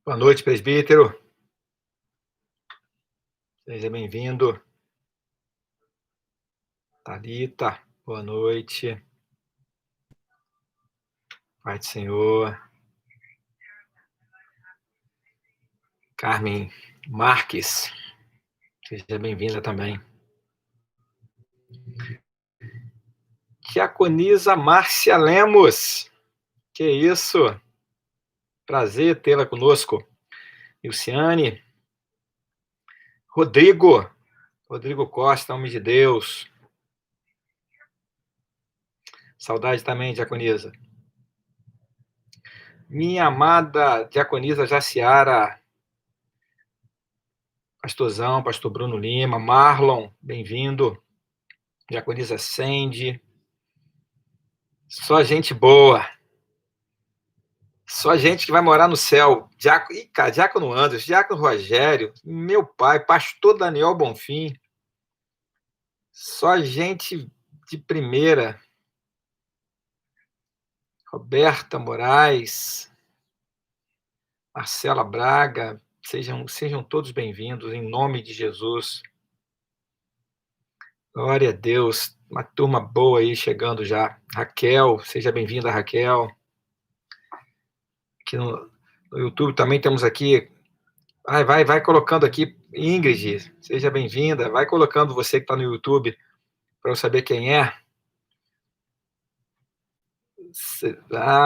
Boa noite, presbítero. Seja bem-vindo. Thalita, boa noite. Pai do Senhor. Carmen Marques, seja bem-vinda também. Diaconisa Márcia Lemos, que isso? Prazer tê-la conosco. Luciane. Rodrigo Costa, homem de Deus. Saudade também, diaconisa. Minha amada diaconisa Jaciara, pastorzão, pastor Bruno Lima, Marlon, bem-vindo. Diaconisa Sandy. Só gente boa. Só gente que vai morar no céu. Diácono Anderson, Diácono Rogério, meu pai, pastor Daniel Bonfim. Só gente de primeira. Roberta Moraes, Marcela Braga, sejam todos bem-vindos, em nome de Jesus. Glória a Deus, uma turma boa aí chegando já. Raquel, seja bem-vinda, Raquel. Aqui no YouTube também temos aqui. Vai colocando aqui, Ingrid, seja bem-vinda. Vai colocando você que está no YouTube, para eu saber quem é.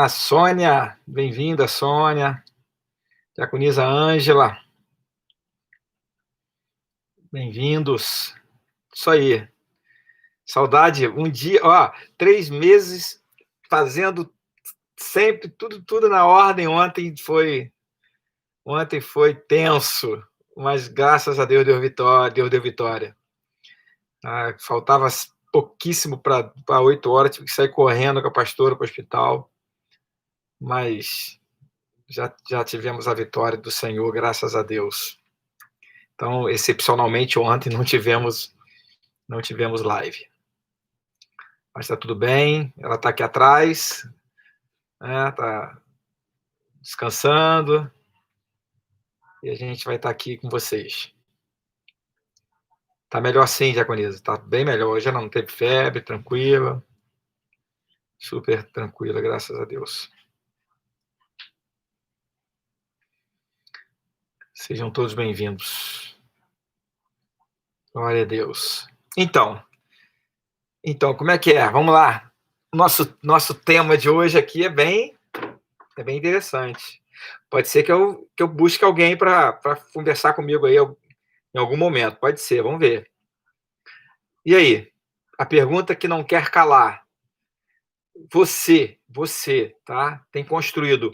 Sônia, bem-vinda, Sônia. Diaconisa Ângela. Bem-vindos. Isso aí. Saudade, um dia, 3 meses fazendo sempre tudo na ordem. Ontem foi tenso, mas graças a Deus Deus deu vitória. Faltava pouquíssimo para 8 horas, tive que sair correndo com a pastora para o hospital, mas já tivemos a vitória do Senhor, graças a Deus. Então, excepcionalmente, ontem não tivemos live. Mas está tudo bem, ela está aqui atrás, está descansando, e a gente vai estar aqui com vocês. Está melhor sim, diaconisa, está bem melhor. Hoje ela não teve febre, tranquila, super tranquila, graças a Deus. Sejam todos bem-vindos. Glória a Deus. Então, como é que é? Vamos lá. Nosso tema de hoje aqui é bem interessante. Pode ser que eu busque alguém para conversar comigo aí em algum momento. Pode ser, vamos ver. E aí? A pergunta que não quer calar. Você, tá? Tem construído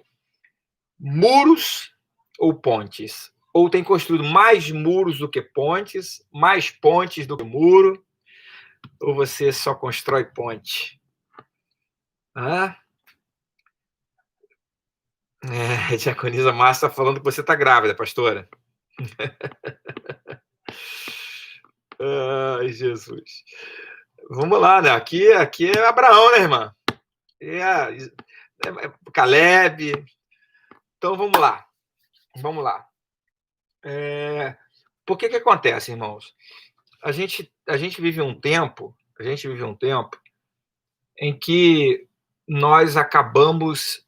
muros ou pontes? Ou tem construído mais muros do que pontes, mais pontes do que muro? Ou você só constrói ponte? A diaconisa Márcia está falando que você está grávida, pastora. Ai, Jesus. Vamos lá, né? Aqui é Abraão, né, irmã? Caleb. Então, vamos lá. Por que acontece, irmãos? A gente vive um tempo em que nós acabamos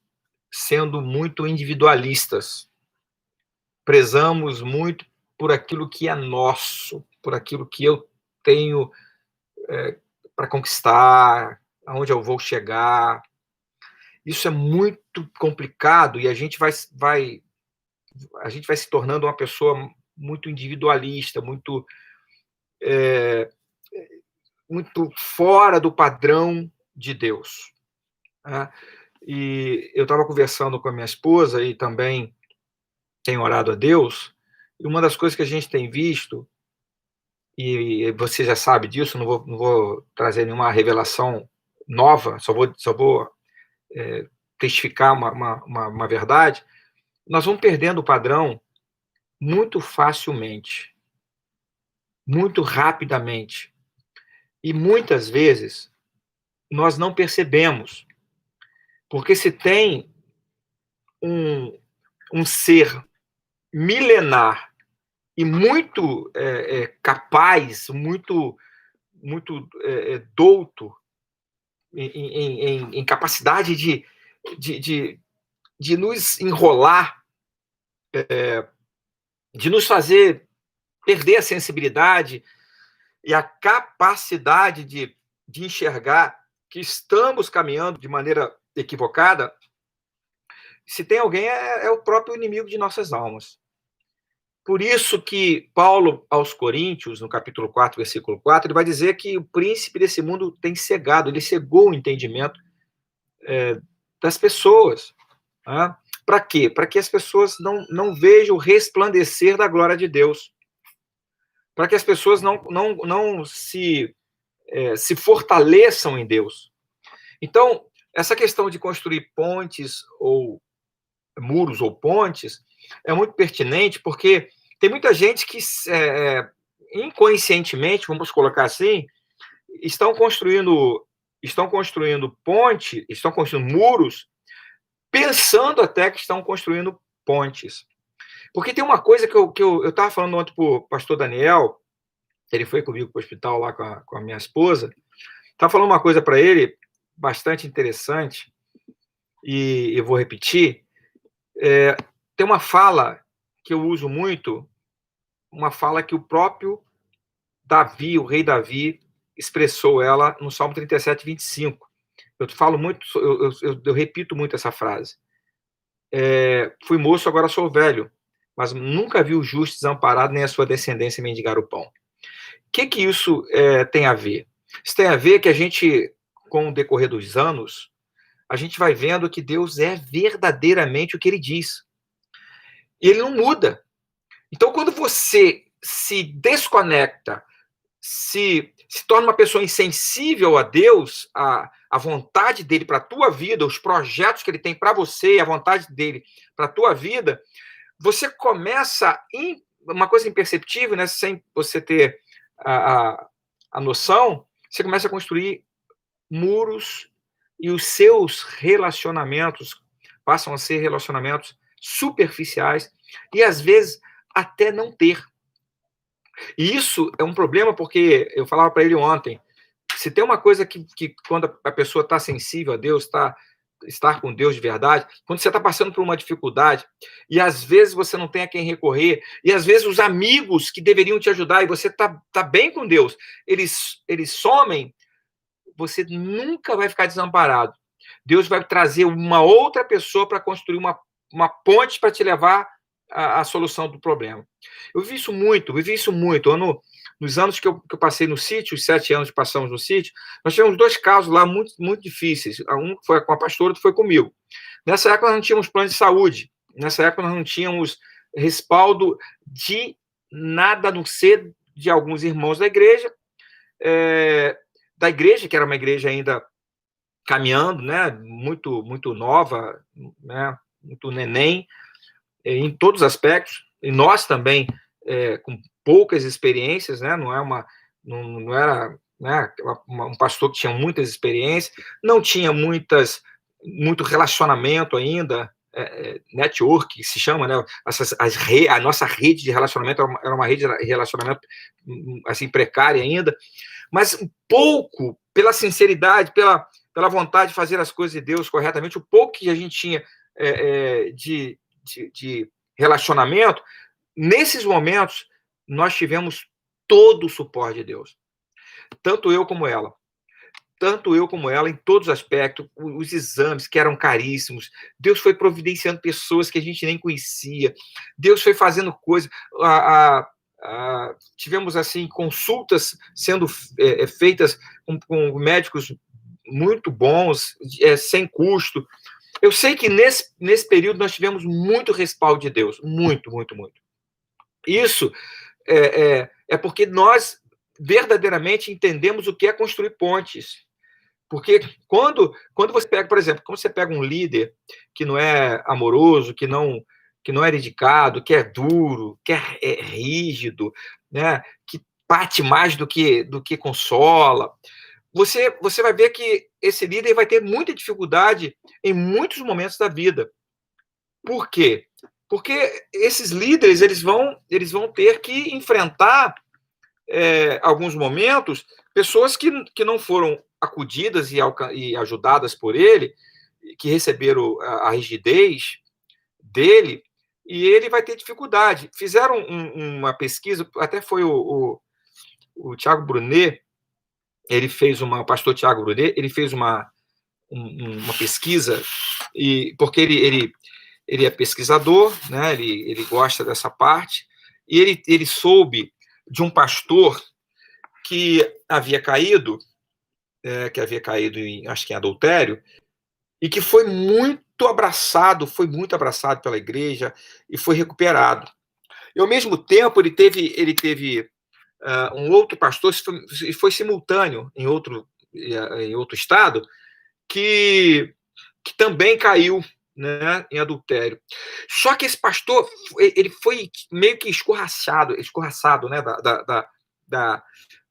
sendo muito individualistas. Prezamos muito por aquilo que é nosso, por aquilo que eu tenho para conquistar, aonde eu vou chegar. Isso é muito complicado e a gente vai se tornando uma pessoa muito individualista, muito fora do padrão de Deus. E eu estava conversando com a minha esposa e também tenho orado a Deus, e uma das coisas que a gente tem visto, e você já sabe disso, não vou trazer nenhuma revelação nova, só vou testificar uma verdade, nós vamos perdendo o padrão muito facilmente, muito rapidamente. E muitas vezes nós não percebemos, porque se tem um ser milenar e muito capaz, muito douto em capacidade de nos enrolar, de nos fazer perder a sensibilidade e a capacidade de enxergar que estamos caminhando de maneira equivocada. Se tem alguém, é o próprio inimigo de nossas almas. Por isso que Paulo, aos Coríntios, no capítulo 4, versículo 4, ele vai dizer que o príncipe desse mundo tem cegado, ele cegou o entendimento das pessoas. Né? Para quê? Para que as pessoas não vejam o resplandecer da glória de Deus. Para que as pessoas não se fortaleçam em Deus. Então, essa questão de construir pontes ou muros ou pontes é muito pertinente, porque tem muita gente que inconscientemente, vamos colocar assim, estão construindo ponte, estão construindo muros, pensando até que estão construindo pontes. Porque tem uma coisa que eu estava falando ontem para o pastor Daniel, ele foi comigo para o hospital lá com a minha esposa, estava falando uma coisa para ele bastante interessante, e eu vou repetir. Tem uma fala que eu uso muito, uma fala que o próprio Davi, o rei Davi, expressou ela no Salmo 37, 25. Eu falo muito, eu repito muito essa frase. Fui moço, agora sou velho, mas nunca vi o justo desamparado, nem a sua descendência mendigar o pão. O que isso tem a ver? Isso tem a ver que a gente, com o decorrer dos anos, a gente vai vendo que Deus é verdadeiramente o que ele diz. E ele não muda. Então, quando você se desconecta, se torna uma pessoa insensível a Deus, a vontade dele para a tua vida, os projetos que ele tem para você, a vontade dele para a tua vida, você começa, uma coisa imperceptível, né, sem você ter a noção, você começa a construir muros e os seus relacionamentos passam a ser relacionamentos superficiais e, às vezes, até não ter. E isso é um problema, porque eu falava para ele ontem, se tem uma coisa que quando a pessoa está sensível a Deus, estar com Deus de verdade, quando você está passando por uma dificuldade, e às vezes você não tem a quem recorrer, e às vezes os amigos que deveriam te ajudar, e você está bem com Deus, eles somem, você nunca vai ficar desamparado. Deus vai trazer uma outra pessoa para construir uma ponte para te levar à solução do problema. Eu vivi isso muito. Nos anos que eu passei no sítio, os 7 anos que passamos no sítio, nós tivemos 2 casos lá muito, muito difíceis. Um foi com a pastora, outro foi comigo. Nessa época, nós não tínhamos plano de saúde. Nessa época, nós não tínhamos respaldo de nada, a não ser de alguns irmãos da igreja, que era uma igreja ainda caminhando, né, muito, muito nova, né, muito neném, em todos os aspectos, e nós também com poucas experiências, né, não era, né, um pastor que tinha muitas experiências, não tinha muito relacionamento ainda, network, que se chama, né, a nossa rede de relacionamento era uma rede de relacionamento assim, precária ainda, mas um pouco, pela sinceridade, pela vontade de fazer as coisas de Deus corretamente, o pouco que a gente tinha de relacionamento, nesses momentos, nós tivemos todo o suporte de Deus. Tanto eu como ela, em todos os aspectos, os exames que eram caríssimos, Deus foi providenciando pessoas que a gente nem conhecia, Deus foi fazendo coisas, tivemos assim consultas sendo feitas com médicos muito bons, sem custo. Eu sei que nesse período nós tivemos muito respaldo de Deus, muito, muito, muito. Isso é porque nós verdadeiramente entendemos o que é construir pontes. Porque quando você pega, por exemplo, quando você pega um líder que não é amoroso, que não é dedicado, que é duro, que é rígido, né, que bate mais do que consola, você vai ver que esse líder vai ter muita dificuldade em muitos momentos da vida. Por quê? Porque esses líderes eles vão ter que enfrentar alguns momentos pessoas que não foram acudidas e ajudadas por ele, que receberam a rigidez dele, e ele vai ter dificuldade. Fizeram uma pesquisa, até foi o Tiago Brunet, o pastor Tiago Brunet, ele fez uma pesquisa, porque ele é pesquisador, né? Ele gosta dessa parte, e ele soube de um pastor que havia caído, acho que em adultério, e que foi muito abraçado pela igreja e foi recuperado. E, ao mesmo tempo, ele teve um outro pastor, foi simultâneo em outro estado, que também caiu, né, em adultério. Só que esse pastor ele foi meio que escorraçado, né,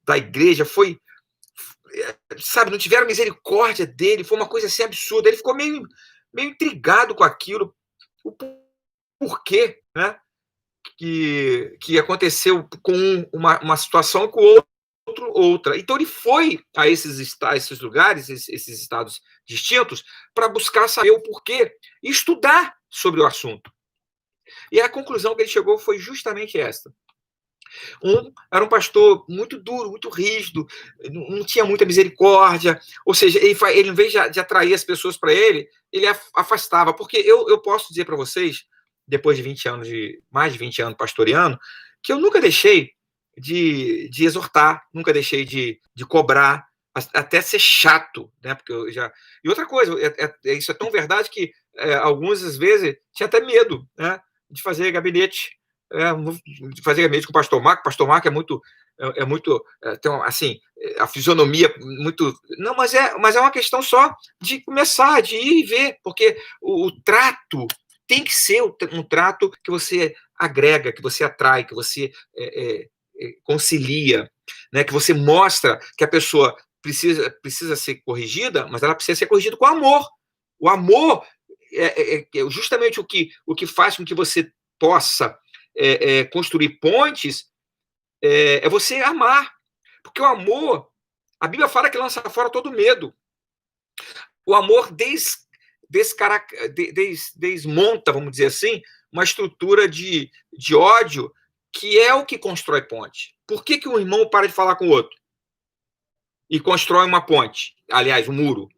da igreja, sabe, não tiveram misericórdia dele, foi uma coisa assim absurda. Ele ficou meio intrigado com aquilo, o porquê, né, que aconteceu com uma situação com outra. Então ele foi a esses lugares, esses estados distintos, para buscar saber o porquê e estudar sobre o assunto. E a conclusão que ele chegou foi justamente esta. Era um pastor muito duro, muito rígido, não tinha muita misericórdia, ou seja, ele em vez de atrair as pessoas para ele afastava. Porque eu posso dizer para vocês, depois de mais de 20 anos pastoreando, que eu nunca deixei de exortar, nunca deixei de cobrar, até ser chato, né? Porque eu já... E outra coisa, isso é tão verdade que algumas às vezes tinha até medo, né, de fazer gabinete. De fazer gabinete com o pastor Marco. O pastor Marco tem assim, a fisionomia muito... Não, mas é uma questão só de começar, de ir e ver, porque o trato tem que ser um trato que você agrega, que você atrai, que você concilia, né? Que você mostra que a pessoa precisa ser corrigida, mas ela precisa ser corrigida com amor. O amor é justamente o que faz com que você possa construir pontes, é você amar. Porque o amor, a Bíblia fala que lança fora todo medo. O amor desmonta, vamos dizer assim, uma estrutura de ódio, que é o que constrói ponte. Por que um irmão para de falar com o outro e constrói uma ponte? Aliás, um muro,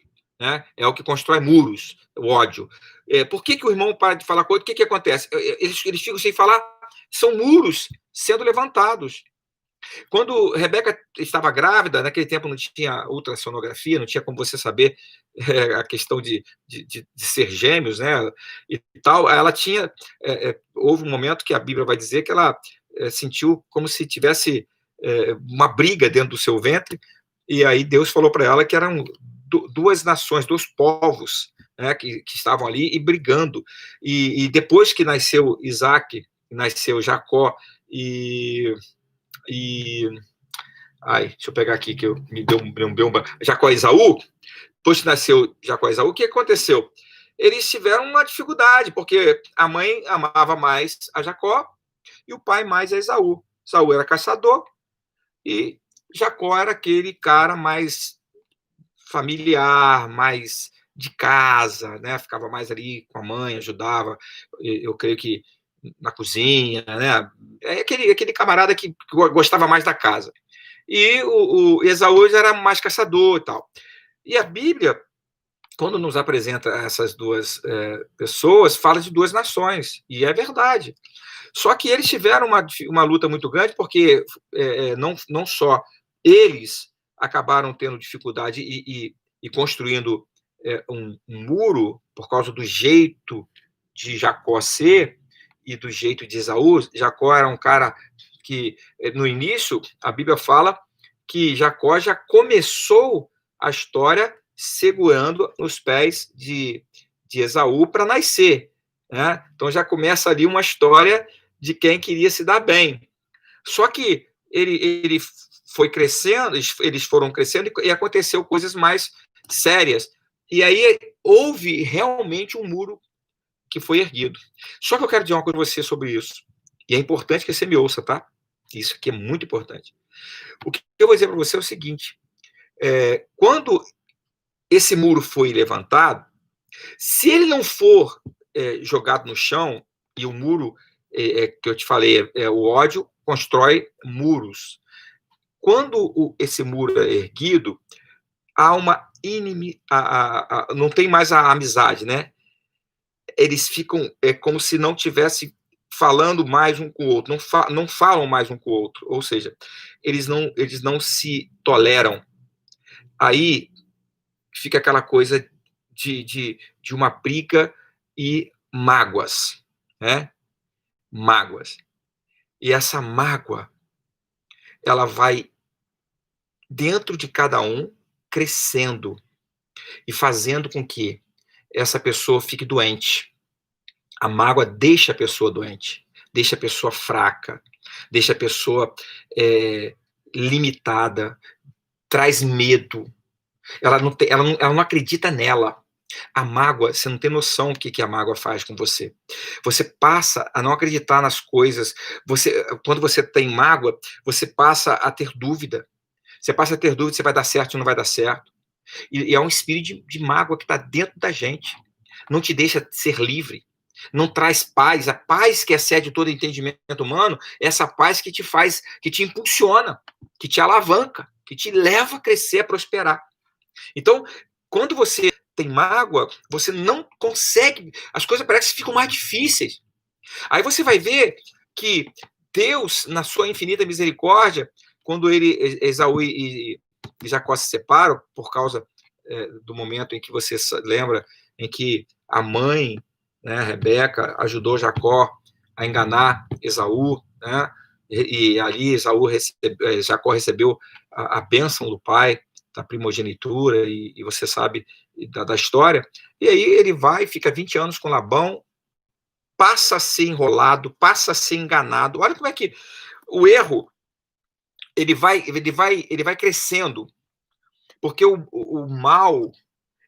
né? É o que constrói muros, o ódio. Por que o irmão para de falar com o outro? O que acontece? Eles ficam sem falar, são muros sendo levantados. Quando Rebeca estava grávida, naquele tempo não tinha ultrassonografia, não tinha como você saber a questão de ser gêmeos, né? E tal. Ela tinha... houve um momento que a Bíblia vai dizer que ela sentiu como se tivesse uma briga dentro do seu ventre, e aí Deus falou para ela que eram duas nações, dois povos, né, que estavam ali e brigando. E depois que nasceu Isaac, nasceu Jacó deixa eu pegar aqui, que me deu um Jacó e Esaú. Depois que nasceu Jacó e Esaú, o que aconteceu? Eles tiveram uma dificuldade, porque a mãe amava mais a Jacó e o pai mais a Esaú. Esaú era caçador e Jacó era aquele cara mais familiar, mais de casa, né? Ficava mais ali com a mãe, ajudava, eu creio que na cozinha, né? É aquele camarada que gostava mais da casa. E o Esaú era mais caçador e tal. E a Bíblia, quando nos apresenta essas duas pessoas, fala de duas nações, e é verdade. Só que eles tiveram uma luta muito grande, porque não só eles acabaram tendo dificuldade e construindo um muro por causa do jeito de Jacó ser e do jeito de Esaú. Jacó era um cara que, no início, a Bíblia fala que Jacó já começou a história segurando os pés de Esaú para nascer, né? Então já começa ali uma história de quem queria se dar bem. Só que ele foi crescendo, eles foram crescendo e aconteceu coisas mais sérias. E aí houve realmente um muro que foi erguido. Só que eu quero dizer uma coisa para você sobre isso. E é importante que você me ouça, tá? Isso aqui é muito importante. O que eu vou dizer para você é o seguinte: quando esse muro foi levantado, se ele não for jogado no chão, e o muro, que eu te falei, o ódio constrói muros. Quando esse muro é erguido, há uma não tem mais a amizade, né? Eles ficam como se não tivessem falando mais um com o outro, não falam mais um com o outro, ou seja, eles não se toleram. Aí fica aquela coisa de uma briga e mágoas, né? Mágoas. E essa mágoa, ela vai dentro de cada um, crescendo e fazendo com que essa pessoa fique doente. A mágoa deixa a pessoa doente, deixa a pessoa fraca, deixa a pessoa limitada, traz medo. Ela não acredita nela. A mágoa, você não tem noção do que a mágoa faz com você. Você passa a não acreditar nas coisas. Quando você tem mágoa, você passa a ter dúvida. Você passa a ter dúvida se vai dar certo ou não vai dar certo. E é um espírito de mágoa que está dentro da gente. Não te deixa ser livre. Não traz paz. A paz que excede todo entendimento humano é essa paz que te faz, que te impulsiona, que te alavanca, que te leva a crescer, a prosperar. Então, quando você tem mágoa, você não consegue, as coisas parecem que ficam mais difíceis. Aí você vai ver que Deus, na sua infinita misericórdia, quando Esaú e Jacó se separam, por causa do momento em que você lembra, em que a mãe, né, Rebeca, ajudou Jacó a enganar Esaú, né, e ali Jacó recebeu a bênção do pai, da primogenitura, e você sabe da história. E aí ele vai, fica 20 anos com Labão, passa a ser enrolado, passa a ser enganado. Olha como é que o erro ele vai crescendo, porque o mal,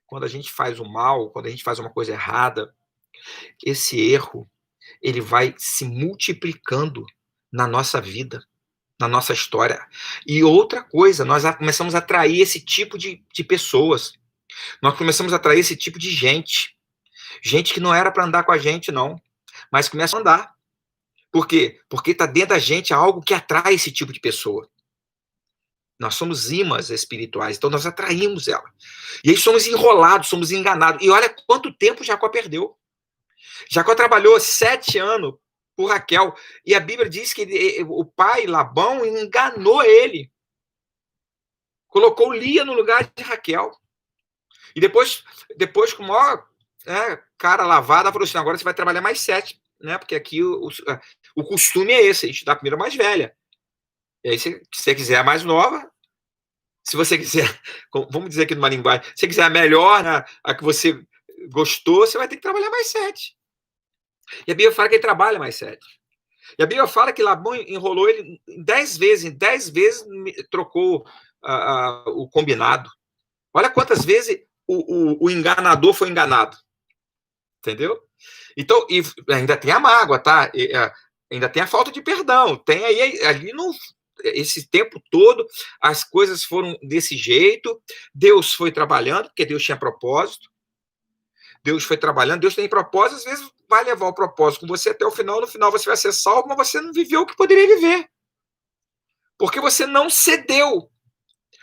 quando a gente faz o mal, quando a gente faz uma coisa errada, esse erro ele vai se multiplicando na nossa vida, na nossa história. E outra coisa, nós começamos a atrair esse tipo de pessoas. Nós começamos a atrair esse tipo de gente. Gente que não era para andar com a gente, não. Mas começa a andar. Por quê? Porque está dentro da gente algo que atrai esse tipo de pessoa. Nós somos imãs espirituais, então nós atraímos ela. E aí somos enrolados, somos enganados. E olha quanto tempo Jacó perdeu. Jacó trabalhou 7 anos por Raquel. E a Bíblia diz que o pai, Labão, enganou ele. Colocou Lia no lugar de Raquel. E depois com o maior cara lavada, falou assim: agora você vai trabalhar mais 7, né? Porque aqui o costume é esse, a gente dá a primeira mais velha. E aí, se você quiser a mais nova, se você quiser, vamos dizer aqui numa linguagem, se você quiser a melhor, né, a que você gostou, você vai ter que trabalhar mais 7. E a Bíblia fala que ele trabalha mais 7. E a Bíblia fala que Labão enrolou ele 10 vezes, 10 vezes trocou o combinado. Olha quantas vezes o enganador foi enganado. Entendeu? Então, e ainda tem a mágoa, tá? Ainda tem a falta de perdão. Tem aí, ali no, esse tempo todo, as coisas foram desse jeito. Deus foi trabalhando, porque Deus tinha propósito. Deus foi trabalhando, Deus tem propósito, às vezes vai levar o propósito com você até o final, no final você vai ser salvo, mas você não viveu o que poderia viver. Porque você não cedeu.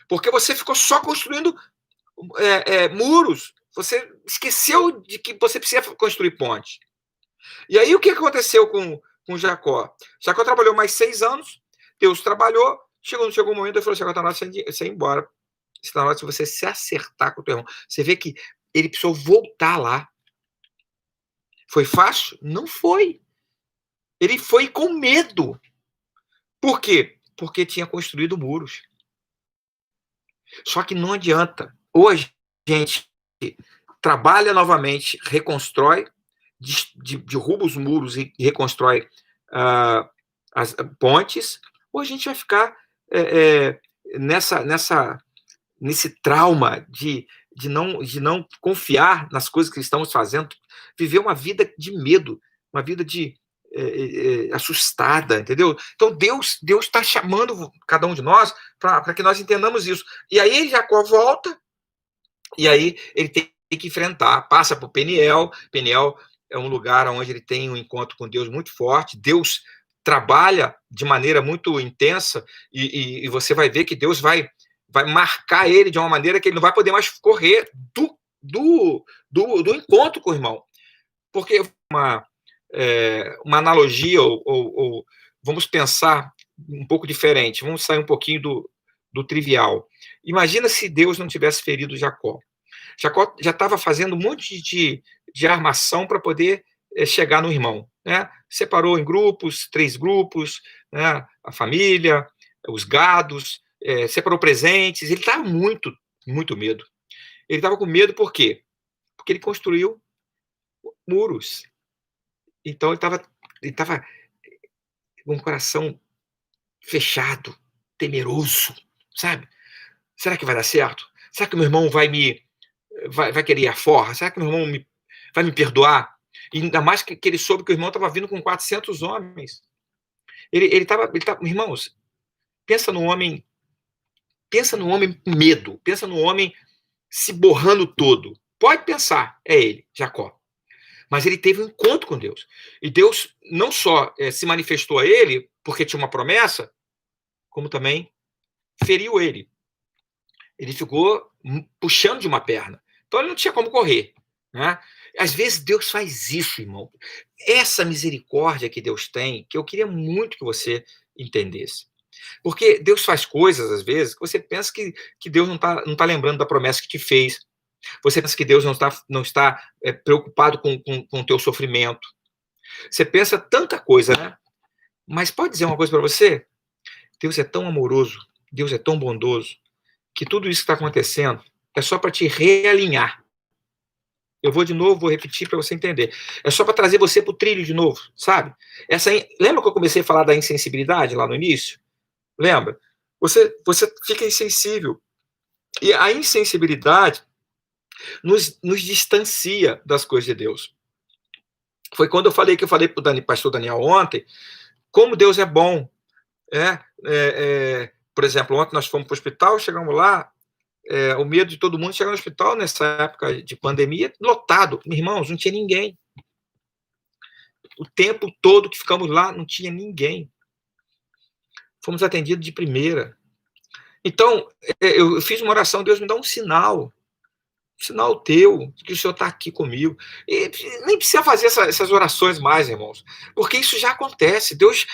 Porque você ficou só construindo muros. Você esqueceu de que você precisa construir pontes. E aí o que aconteceu com Jacó? Jacó trabalhou mais 6 anos, Deus trabalhou, chegou um momento e falou: Jacó, está na hora de você ir embora. Está na hora de você se acertar com o teu irmão. Você vê que ele precisou voltar lá. Foi fácil? Não foi. Ele foi com medo. Por quê? Porque tinha construído muros. Só que não adianta. Hoje, a gente trabalha novamente, reconstrói, derruba os muros e reconstrói as pontes, ou a gente vai ficar nesse trauma de não confiar nas coisas que estamos fazendo, viver uma vida de medo, uma vida de assustada, entendeu? Então Deus está chamando cada um de nós para que nós entendamos isso. E aí Jacó volta, e aí ele tem que enfrentar, passa por Peniel. Peniel é um lugar onde ele tem um encontro com Deus muito forte. Deus trabalha de maneira muito intensa, e você vai ver que Deus vai marcar ele de uma maneira que ele não vai poder mais correr do encontro com o irmão. Porque uma analogia, ou vamos pensar um pouco diferente, vamos sair um pouquinho do trivial. Imagina se Deus não tivesse ferido Jacó. Jacó já estava fazendo um monte de armação para poder chegar no irmão, né? Separou em grupos, 3 grupos, né? A família, os gados, separou presentes. Ele estava muito, muito medo. Ele estava com medo por quê? Porque ele construiu muros. Então ele estava com o coração fechado, temeroso, sabe? Será que vai dar certo? Será que meu irmão vai querer ir à forra? Será que meu irmão vai me perdoar? E ainda mais que ele soube que o irmão estava vindo com 400 homens. Ele estava, irmãos, pensa no homem com medo, pensa no homem se borrando todo. Pode pensar, é ele, Jacó. Mas ele teve um encontro com Deus. E Deus não só se manifestou a ele, porque tinha uma promessa, como também feriu ele. Ele ficou puxando de uma perna. Então ele não tinha como correr, né? Às vezes Deus faz isso, irmão. Essa misericórdia que Deus tem, que eu queria muito que você entendesse. Porque Deus faz coisas, às vezes, que você pensa que Deus não tá lembrando da promessa que te fez. Você pensa que Deus não está preocupado com o teu sofrimento. Você pensa tanta coisa, né? Mas pode dizer uma coisa para você? Deus é tão amoroso, Deus é tão bondoso, que tudo isso que está acontecendo é só para te realinhar. Eu vou repetir para você entender. É só para trazer você para o trilho de novo, sabe? Lembra que eu comecei a falar da insensibilidade lá no início? Lembra? Você fica insensível. E a insensibilidade nos distancia das coisas de Deus. Foi quando eu falei para o pastor Daniel ontem, como Deus é bom. Por exemplo, ontem nós fomos para o hospital, chegamos lá, o medo de todo mundo chegar no hospital nessa época de pandemia, lotado. Irmãos, não tinha ninguém. O tempo todo que ficamos lá, não tinha ninguém. Fomos atendidos de primeira. Então, eu fiz uma oração, Deus me dá um sinal teu, que o Senhor está aqui comigo. E nem precisa fazer essas orações mais, irmãos, porque isso já acontece. Deus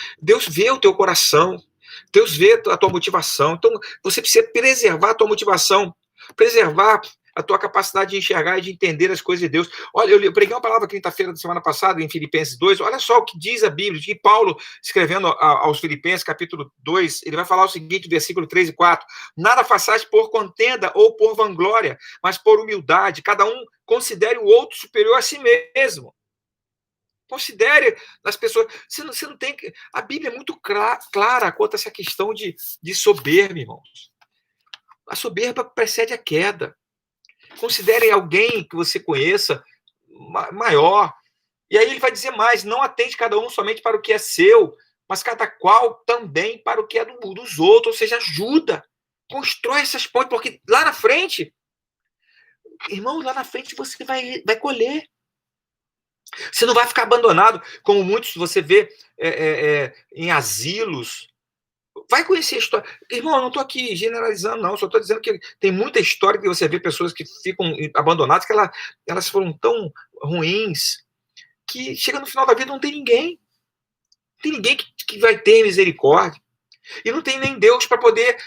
vê o teu coração, Deus vê a tua motivação. Então, você precisa preservar a tua motivação, preservar a tua capacidade de enxergar e de entender as coisas de Deus. Olha, eu preguei uma palavra quinta-feira da semana passada, em Filipenses 2, olha só o que diz a Bíblia, que Paulo, escrevendo aos Filipenses, capítulo 2, ele vai falar o seguinte, versículo 3 e 4, nada façais por contenda ou por vanglória, mas por humildade, cada um considere o outro superior a si mesmo. Considere as pessoas. Você não tem. A Bíblia é muito clara quanto a essa questão de soberba, irmãos. A soberba precede a queda. Considere alguém que você conheça maior. E aí ele vai dizer mais: não atende cada um somente para o que é seu, mas cada qual também para o que é dos outros. Ou seja, ajuda. Constrói essas pontes, porque lá na frente, irmão, lá na frente você vai colher. Você não vai ficar abandonado, como muitos você vê em asilos. Vai conhecer a história. Irmão, eu não estou aqui generalizando, não. Só estou dizendo que tem muita história que você vê pessoas que ficam abandonadas, que elas foram tão ruins, que chega no final da vida não tem ninguém. Não tem ninguém que vai ter misericórdia. E não tem nem Deus para poder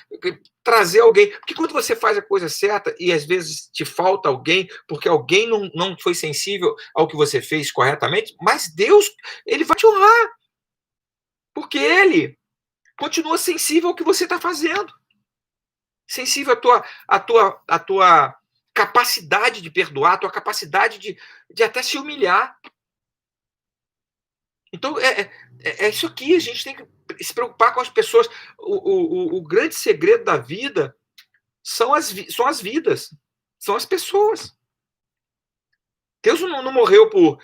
trazer alguém. Porque quando você faz a coisa certa e às vezes te falta alguém, porque alguém não foi sensível ao que você fez corretamente, mas Deus, ele vai te honrar. Porque ele continua sensível ao que você está fazendo. Sensível à tua capacidade de perdoar, à tua capacidade de até se humilhar. Então, é isso aqui, a gente tem que se preocupar com as pessoas. O grande segredo da vida são as vidas. São as pessoas. Deus não morreu por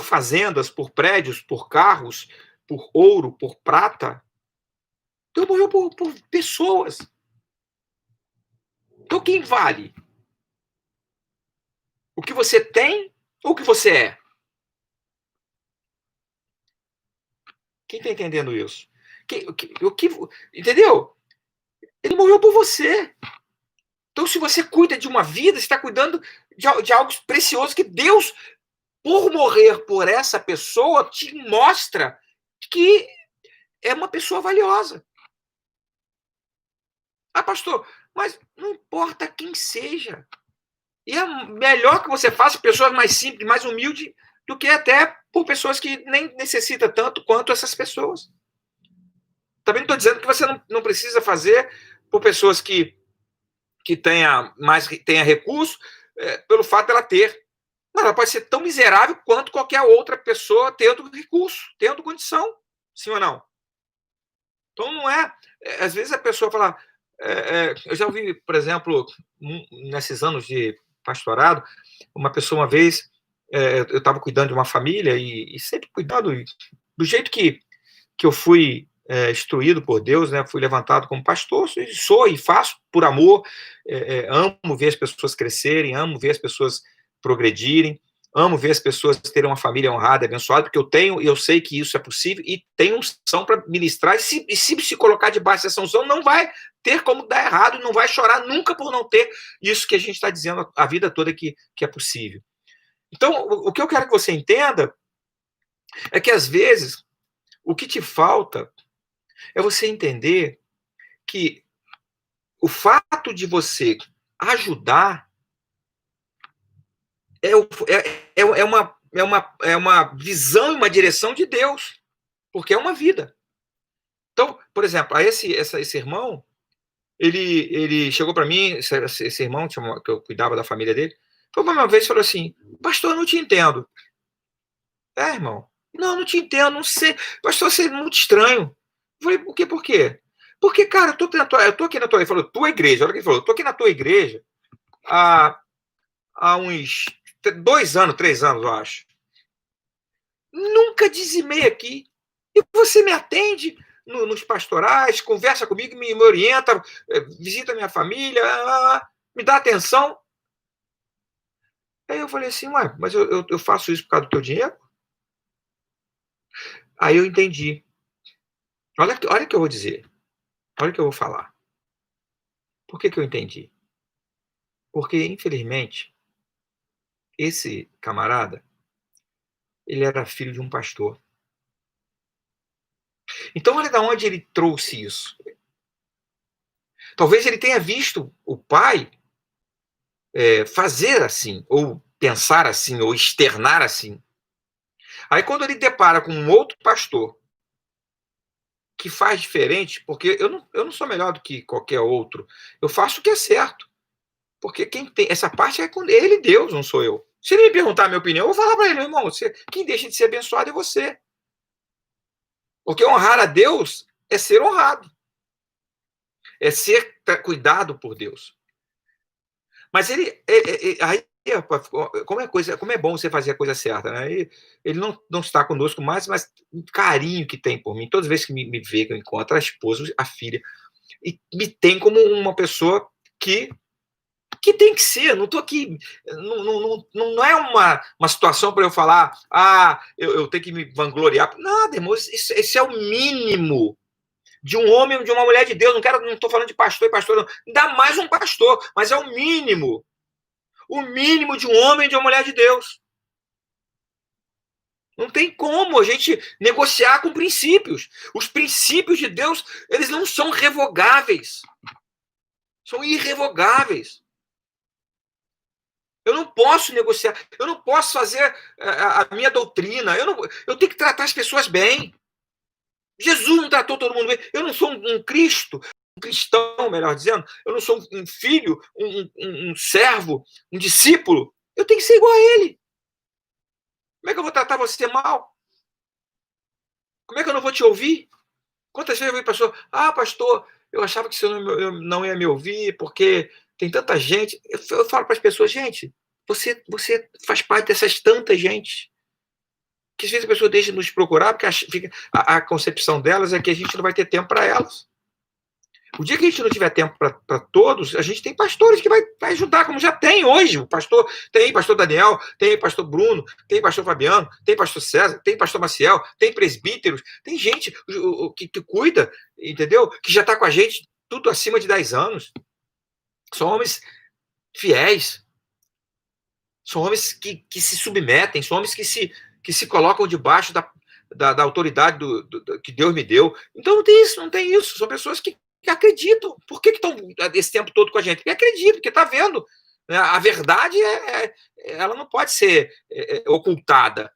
fazendas, por prédios, por carros, por ouro, por prata. Deus morreu por pessoas. Então quem vale? O que você tem ou o que você é? Quem está entendendo isso? Entendeu? Ele morreu por você. Então, se você cuida de uma vida, você está cuidando de algo precioso que Deus, por morrer por essa pessoa, te mostra que é uma pessoa valiosa. Ah, pastor, mas não importa quem seja. E é melhor que você faça pessoas mais simples, mais humildes, do que até por pessoas que nem necessitam tanto quanto essas pessoas. Também não estou dizendo que você não precisa fazer por pessoas que tenha recurso, pelo fato dela ter. Mas ela pode ser tão miserável quanto qualquer outra pessoa tendo recurso, tendo condição. Sim ou não? Então não é. Às vezes a pessoa fala. Eu já ouvi, por exemplo, nesses anos de pastorado, uma pessoa uma vez. Eu estava cuidando de uma família e sempre cuidando do jeito que eu fui instruído por Deus, né? Fui levantado como pastor, sou e faço por amor, amo ver as pessoas crescerem, amo ver as pessoas progredirem, amo ver as pessoas terem uma família honrada, abençoada, porque eu sei que isso é possível e tenho unção para ministrar, e se colocar debaixo dessa unção, não vai ter como dar errado, não vai chorar nunca por não ter isso que a gente está dizendo a vida toda que é possível. Então, o que eu quero que você entenda é que, às vezes, o que te falta é você entender que o fato de você ajudar é uma visão e uma direção de Deus, porque é uma vida. Então, por exemplo, esse irmão, ele chegou para mim, esse irmão que eu cuidava da família dele, foi uma vez e falou assim: pastor, eu não te entendo. Irmão, não te entendo, não sei. Pastor, você é muito estranho. Eu falei, por quê? Por quê? Porque, cara, eu tô aqui na tua. Ele falou, tua igreja. Olha o que ele falou, eu tô aqui na tua igreja há, há uns 2 anos, 3 anos, eu acho. Nunca dizimei aqui. E você me atende nos pastorais, conversa comigo, me orienta, visita minha família, me dá atenção. Aí eu falei assim, ué, mas eu faço isso por causa do teu dinheiro? Aí eu entendi. Olha o que eu vou dizer. Olha o que eu vou falar. Por que eu entendi? Porque, infelizmente, esse camarada, ele era filho de um pastor. Então, olha de onde ele trouxe isso. Talvez ele tenha visto o pai fazer assim, ou pensar assim, ou externar assim. Aí, quando ele depara com um outro pastor que faz diferente, porque eu não sou melhor do que qualquer outro, eu faço o que é certo. Porque quem tem essa parte é com ele, Deus, não sou eu. Se ele me perguntar a minha opinião, eu vou falar para ele, irmão, quem deixa de ser abençoado é você. Porque honrar a Deus é ser honrado. É ser cuidado por Deus. Mas ele. Aí, como é bom você fazer a coisa certa, né? Ele não está conosco mais, mas o carinho que tem por mim, todas as vezes que me vê, que eu encontro a esposa, a filha, e me tem como uma pessoa que tem que ser, não estou aqui, não é uma situação para eu falar, eu tenho que me vangloriar. Nada, irmão, esse é o mínimo de um homem ou de uma mulher de Deus. Não estou falando de pastor e pastor, não. Ainda mais um pastor, mas é o mínimo. O mínimo de um homem e de uma mulher de Deus. Não tem como a gente negociar com princípios. Os princípios de Deus, eles não são revogáveis. São irrevogáveis. Eu não posso negociar, eu não posso fazer a minha doutrina, eu tenho que tratar as pessoas bem. Jesus não tratou todo mundo bem. Eu não sou um Cristo, um cristão, melhor dizendo. Eu não sou um filho, um servo, um discípulo. Eu tenho que ser igual a ele. Como é que eu vou tratar você mal? Como é que eu não vou te ouvir? Quantas vezes eu vi pastor, pastor, eu achava que você não ia me ouvir, porque Tem tanta gente. Eu falo para as pessoas, gente, você faz parte dessas tantas gente. Que às vezes a pessoa deixa de nos procurar, porque a concepção delas é que a gente não vai ter tempo para elas. O dia que a gente não tiver tempo para todos, a gente tem pastores que vai ajudar, como já tem hoje. O pastor tem pastor Daniel, tem pastor Bruno, tem pastor Fabiano, tem pastor César, tem pastor Maciel, tem presbíteros, tem gente que cuida, entendeu? Que já está com a gente tudo acima de 10 anos. São homens fiéis, são homens que se submetem, são homens que se colocam debaixo da autoridade que Deus me deu. Então não tem isso. São pessoas que acreditam. Por que estão esse tempo todo com a gente? Porque acreditam, porque está vendo. A verdade ela não pode ser ocultada.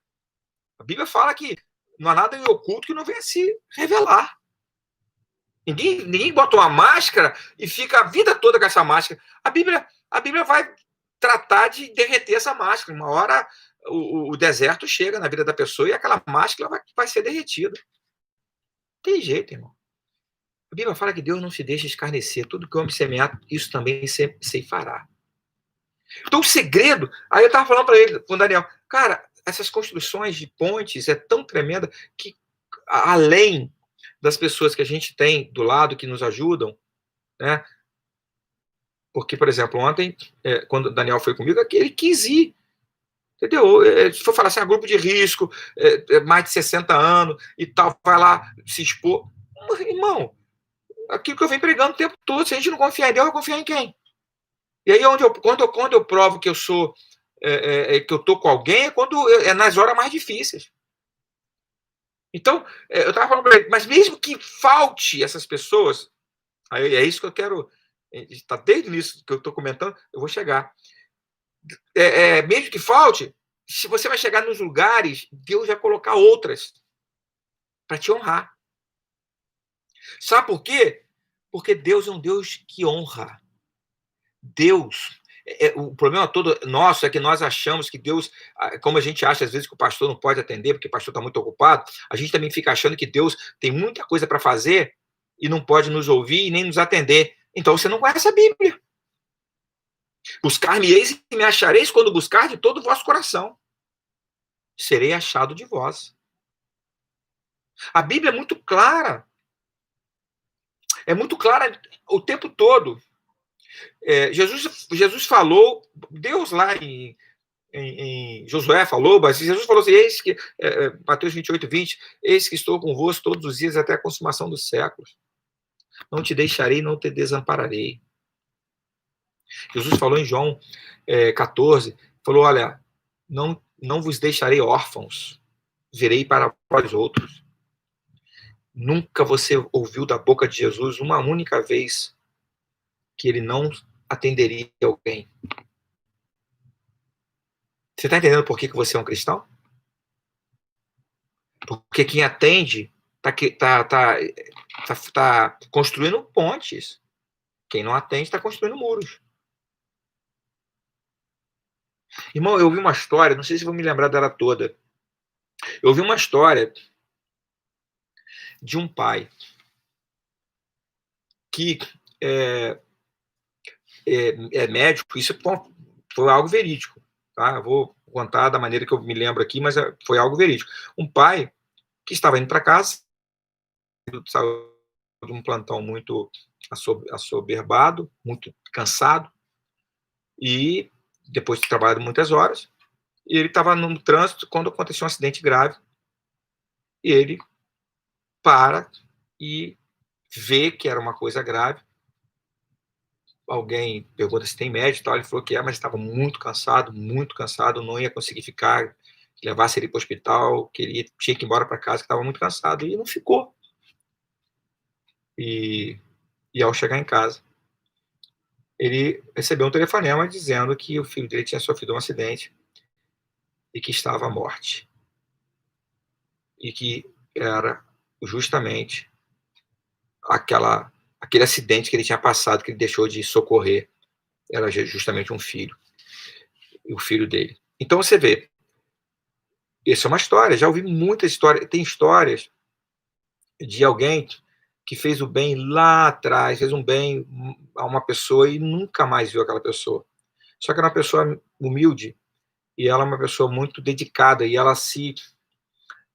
A Bíblia fala que não há nada em oculto que não venha se revelar. Ninguém bota uma máscara e fica a vida toda com essa máscara. A Bíblia vai tratar de derreter essa máscara. Uma hora o deserto chega na vida da pessoa e aquela máscara vai ser derretida. Não tem jeito, irmão. A Bíblia fala que Deus não se deixa escarnecer. Tudo que o homem semear, isso também ceifará. Então, o segredo... Aí eu estava falando para ele, com o Daniel, cara, essas construções de pontes é tão tremenda que, além das pessoas que a gente tem do lado que nos ajudam, né? Porque, por exemplo, ontem, quando o Daniel foi comigo, ele quis ir. Entendeu? Se for falar assim, grupo de risco, mais de 60 anos e tal, vai lá se expor. Irmão, aquilo que eu venho pregando o tempo todo, se a gente não confiar em Deus, vai confiar em quem? E aí, quando eu provo que eu sou, que eu estou com alguém, é nas horas mais difíceis. Então, eu estava falando para ele, mas mesmo que falte essas pessoas, aí é isso que eu quero, está desde o início que eu estou comentando, eu vou chegar. Mesmo que falte, se você vai chegar nos lugares, Deus vai colocar outras para te honrar. Sabe por quê? Porque Deus é um Deus que honra. Deus, o problema todo nosso é que nós achamos que Deus, como a gente acha às vezes que o pastor não pode atender porque o pastor está muito ocupado, a gente também fica achando que Deus tem muita coisa para fazer e não pode nos ouvir e nem nos atender. Então você não conhece a Bíblia. Buscar-me-eis e me achareis quando buscar de todo o vosso coração. Serei achado de vós. A Bíblia é muito clara. É muito clara o tempo todo. Jesus falou, Deus lá em Josué falou, mas Jesus falou assim, eis que, Mateus 28, 20, eis que estou convosco todos os dias até a consumação dos séculos. Não te deixarei, não te desampararei. Jesus falou em João 14, falou, olha, não vos deixarei órfãos, virei para vós outros. Nunca você ouviu da boca de Jesus uma única vez que ele não atenderia alguém. Você está entendendo por que você é um cristão? Porque quem atende está construindo pontes. Quem não atende está construindo muros. Irmão, eu ouvi uma história, não sei se vou me lembrar dela toda. Eu ouvi uma história de um pai que é médico, isso foi algo verídico. Tá? Eu vou contar da maneira que eu me lembro aqui, mas foi algo verídico. Um pai que estava indo para casa, saiu de um plantão muito assoberbado, muito cansado, e depois de trabalhado muitas horas, e ele estava no trânsito quando aconteceu um acidente grave, e ele para e vê que era uma coisa grave. Alguém pergunta se tem médico e tal, ele falou que mas estava muito cansado, não ia conseguir ficar, levasse ele para o hospital, que ele tinha que ir embora para casa, que estava muito cansado, e não ficou. E ao chegar em casa, ele recebeu um telefonema dizendo que o filho dele tinha sofrido um acidente e que estava à morte. E que era justamente aquele acidente que ele tinha passado, que ele deixou de socorrer, era justamente um filho, o filho dele. Então você vê, essa é uma história, já ouvi muitas histórias, tem histórias de alguém que fez o bem lá atrás, fez um bem a uma pessoa e nunca mais viu aquela pessoa. Só que era uma pessoa humilde e ela é uma pessoa muito dedicada e ela se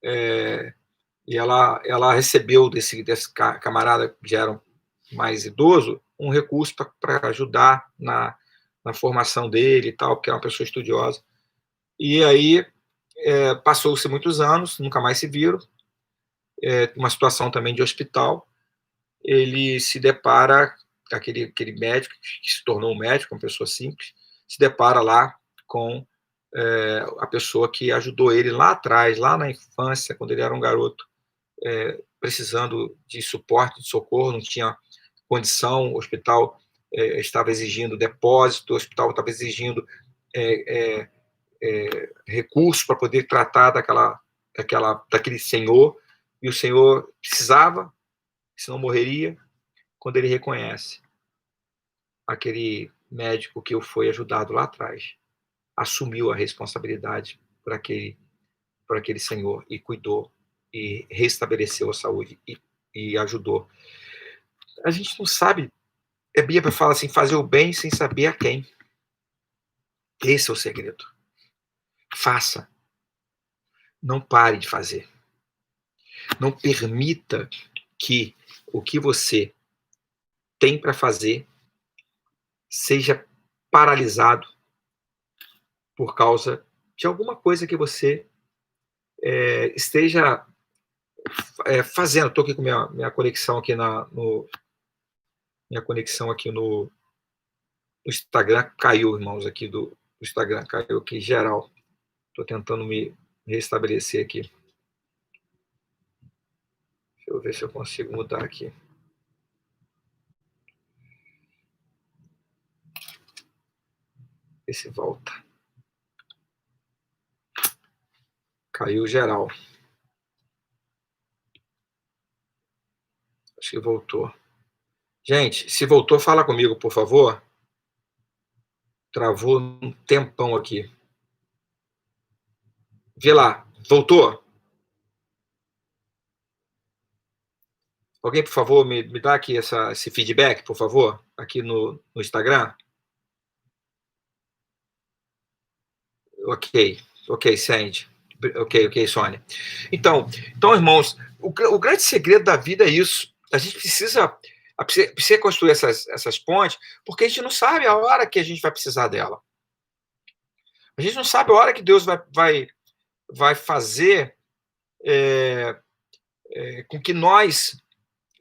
e ela recebeu desse camarada que já era mais idoso um recurso para ajudar na formação dele e tal, porque é uma pessoa estudiosa. E aí passou-se muitos anos, nunca mais se viram, uma situação também de hospital, ele se depara, aquele médico, que se tornou um médico, uma pessoa simples, se depara lá com a pessoa que ajudou ele lá atrás, lá na infância, quando ele era um garoto, precisando de suporte, de socorro, não tinha condição, o hospital estava exigindo depósito, o hospital estava exigindo recursos para poder tratar daquele senhor, e o senhor precisava, senão morreria. Quando ele reconhece aquele médico que o foi ajudado lá atrás, assumiu a responsabilidade por aquele senhor e cuidou e restabeleceu a saúde e ajudou. A gente não sabe, a Bíblia fala assim, fazer o bem sem saber a quem. Esse é o segredo. Faça. Não pare de fazer. Não permita que o que você tem para fazer seja paralisado por causa de alguma coisa que você esteja fazendo. Estou aqui com minha conexão aqui minha conexão aqui no Instagram caiu, irmãos, aqui do Instagram, caiu aqui geral. Estou tentando me restabelecer aqui. Deixa eu ver se eu consigo mudar aqui. Ver se volta. Caiu geral. Acho que voltou. Gente, se voltou, fala comigo, por favor. Travou um tempão aqui. Vê lá. Voltou? Alguém, por favor, me dá aqui esse feedback, por favor, aqui no Instagram. Ok, Sandy. Ok, Sônia. Então, irmãos, o grande segredo da vida é isso. A gente precisa construir essas pontes, porque a gente não sabe a hora que a gente vai precisar dela. A gente não sabe a hora que Deus vai fazer com que nós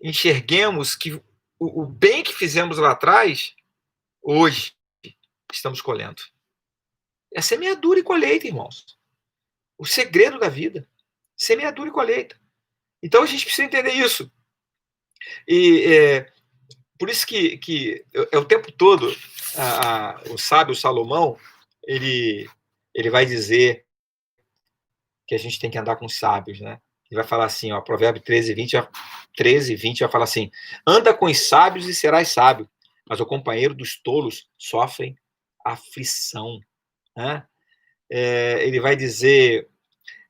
enxerguemos que o bem que fizemos lá atrás, hoje, estamos colhendo. É semeadura e colheita, irmãos. O segredo da vida. Semeadura e colheita. Então a gente precisa entender isso. E por isso que o tempo todo o sábio Salomão ele vai dizer que a gente tem que andar com os sábios, né? Ele vai falar assim, ó, Provérbio 13:20 vai falar assim: anda com os sábios e serás sábio, mas o companheiro dos tolos sofre aflição, né? Ele vai dizer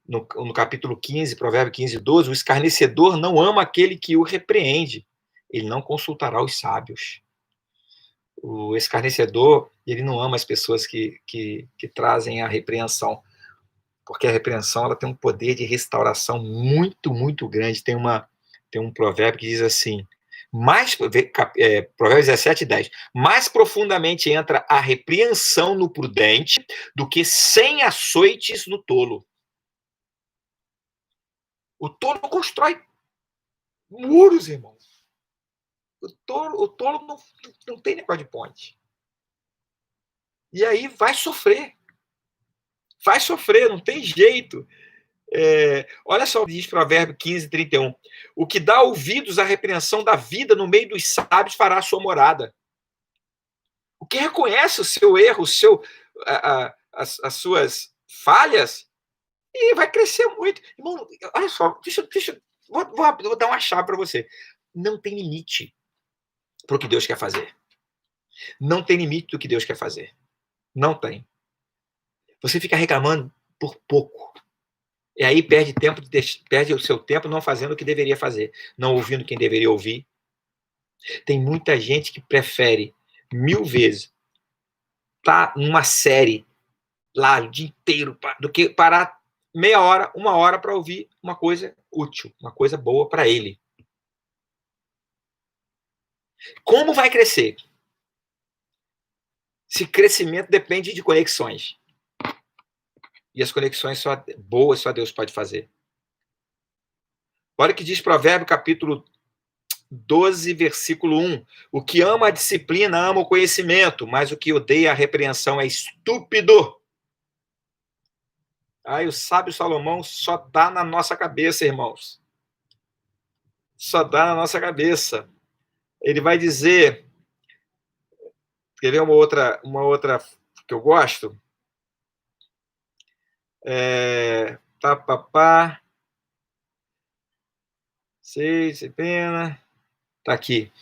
no capítulo 15, Provérbio 15:12, o escarnecedor não ama aquele que o repreende, ele não consultará os sábios. O escarnecedor, ele não ama as pessoas que trazem a repreensão, porque a repreensão ela tem um poder de restauração muito, muito grande. Tem um provérbio que diz assim, Provérbios 17:10, mais profundamente entra a repreensão no prudente do que 100 açoites no tolo. O tolo constrói muros, irmão. O tolo não tem negócio de ponte. E aí vai sofrer. Vai sofrer, não tem jeito. Olha só o que diz Provérbio 15:31. O que dá ouvidos à repreensão da vida no meio dos sábios fará a sua morada. O que reconhece o seu erro, as suas falhas, e vai crescer muito. Irmão, olha só, vou dar uma chave para você. Não tem limite para o que Deus quer fazer. Não tem limite do que Deus quer fazer. Não tem. Você fica reclamando por pouco. E aí perde o seu tempo não fazendo o que deveria fazer, não ouvindo quem deveria ouvir. Tem muita gente que prefere 1000 vezes estar numa série lá o dia inteiro do que parar meia hora, 1 hora para ouvir uma coisa útil, uma coisa boa para ele. Como vai crescer? Se crescimento depende de conexões. E as conexões só boas só Deus pode fazer. Olha o que diz Provérbio, capítulo 12, versículo 1. O que ama a disciplina ama o conhecimento, mas o que odeia a repreensão é estúpido. Aí o sábio Salomão só dá na nossa cabeça, irmãos. Só dá na nossa cabeça. Ele vai dizer, quer ver uma outra que eu gosto? Sei pena. Tá aqui.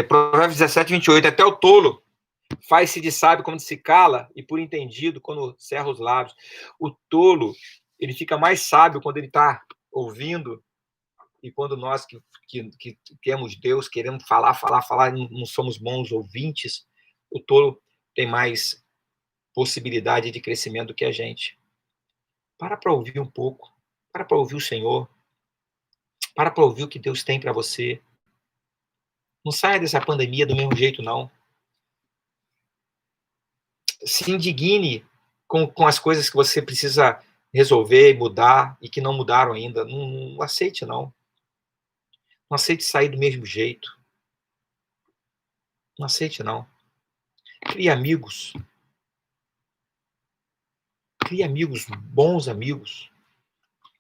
Provérbios 17, 28. Até o tolo faz-se de sábio quando se cala e por entendido quando cerra os lábios. O tolo, ele fica mais sábio quando ele está ouvindo e quando nós que temos Deus, queremos falar, não somos bons ouvintes, o tolo tem mais possibilidade de crescimento do que a gente. Para ouvir um pouco. Para ouvir o Senhor. Para ouvir o que Deus tem para você. Não saia dessa pandemia do mesmo jeito, não. Se indigne com as coisas que você precisa resolver e mudar e que não mudaram ainda. Não aceite, não. Não aceite sair do mesmo jeito. Não aceite, não. Crie amigos. Crie amigos, bons amigos.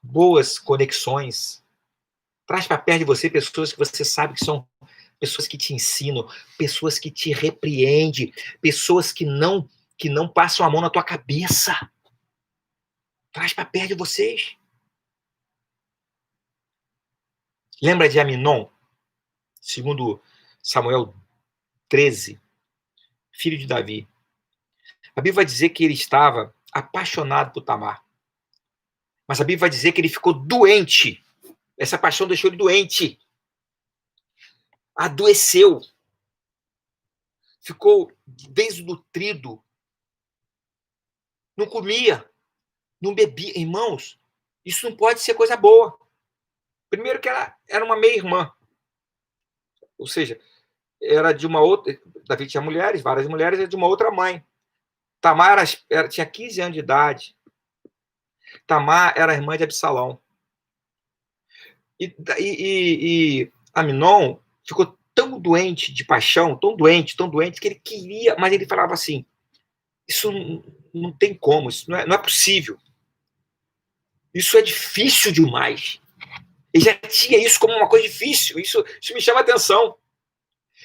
Boas conexões. Traz para perto de você pessoas que você sabe que são pessoas que te ensinam, pessoas que te repreendem, pessoas que não passam a mão na tua cabeça. Traz para perto de vocês. Lembra de Aminon? Segundo Samuel 13, filho de Davi. A Bíblia vai dizer que ele estava apaixonado por Tamar. Mas a Bíblia vai dizer que ele ficou doente. Essa paixão deixou ele doente. Adoeceu. Ficou desnutrido. Não comia. Não bebia. Irmãos, isso não pode ser coisa boa. Primeiro que ela era uma meia-irmã. Ou seja, era de uma outra... Davi tinha mulheres, várias mulheres, era de uma outra mãe. Tamar tinha 15 anos de idade. Tamar era irmã de Absalão. E Aminon ficou tão doente de paixão, tão doente, que ele queria, mas ele falava assim, isso não tem como, isso não é possível. Isso é difícil demais. Ele já tinha isso como uma coisa difícil, isso me chama a atenção.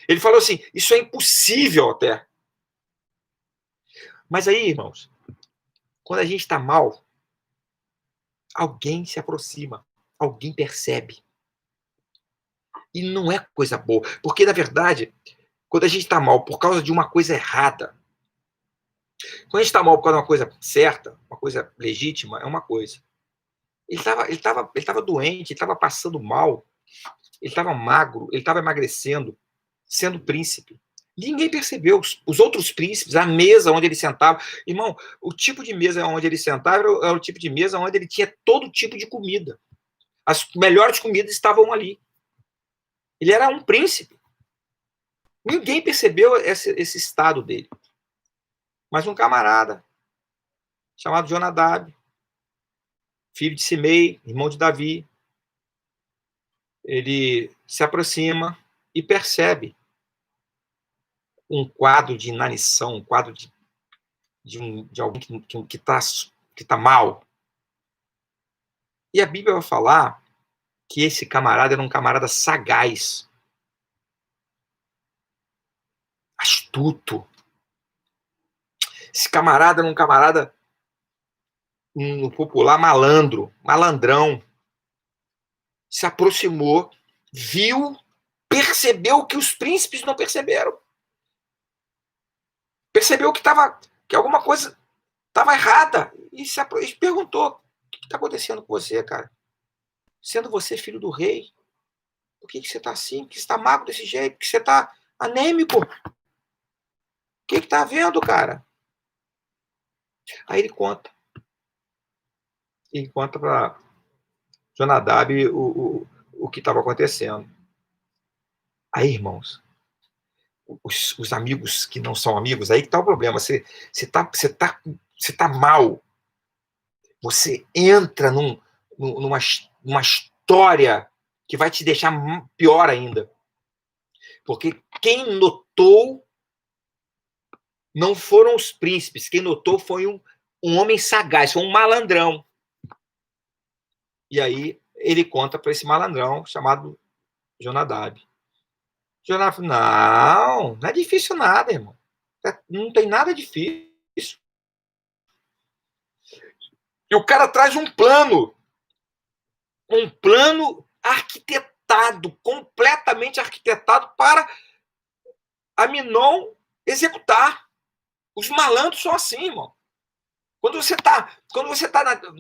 Ele falou assim, isso é impossível até. Mas aí, irmãos, quando a gente está mal, alguém se aproxima, alguém percebe. E não é coisa boa, porque, na verdade, quando a gente está mal por causa de uma coisa errada, quando a gente está mal por causa de uma coisa certa, uma coisa legítima, é uma coisa. Ele estava doente, ele estava passando mal, ele estava magro, ele estava emagrecendo, sendo príncipe. Ninguém percebeu. Os outros príncipes, a mesa onde ele sentava. Irmão, o tipo de mesa onde ele sentava era o tipo de mesa onde ele tinha todo tipo de comida. As melhores comidas estavam ali. Ele era um príncipe. Ninguém percebeu esse estado dele. Mas um camarada chamado Jonadab, filho de Simei, irmão de Davi, ele se aproxima e percebe um quadro de inanição, um quadro de alguém que tá mal. E a Bíblia vai falar que esse camarada era um camarada sagaz, astuto. Esse camarada era um camarada, no popular, malandrão. Se aproximou, viu, percebeu que os príncipes não perceberam. Percebeu que alguma coisa estava errada e se perguntou, que está acontecendo com você, cara? Sendo você filho do rei, por que você está assim? Por que você está magro desse jeito? Por que você está anêmico? O que está havendo, cara? Aí ele conta. Ele conta para Jonadab o que estava acontecendo. Aí, irmãos, os amigos que não são amigos, aí que está o problema. Você tá mal. Você entra numa história que vai te deixar pior ainda. Porque quem notou não foram os príncipes, quem notou foi um homem sagaz, foi um malandrão. E aí ele conta para esse malandrão chamado Jonadab. Jonadab, não é difícil nada, irmão. Não tem nada difícil. E o cara traz um plano arquitetado, completamente arquitetado para Aminon executar. Os malandros são assim, irmão. Quando você tá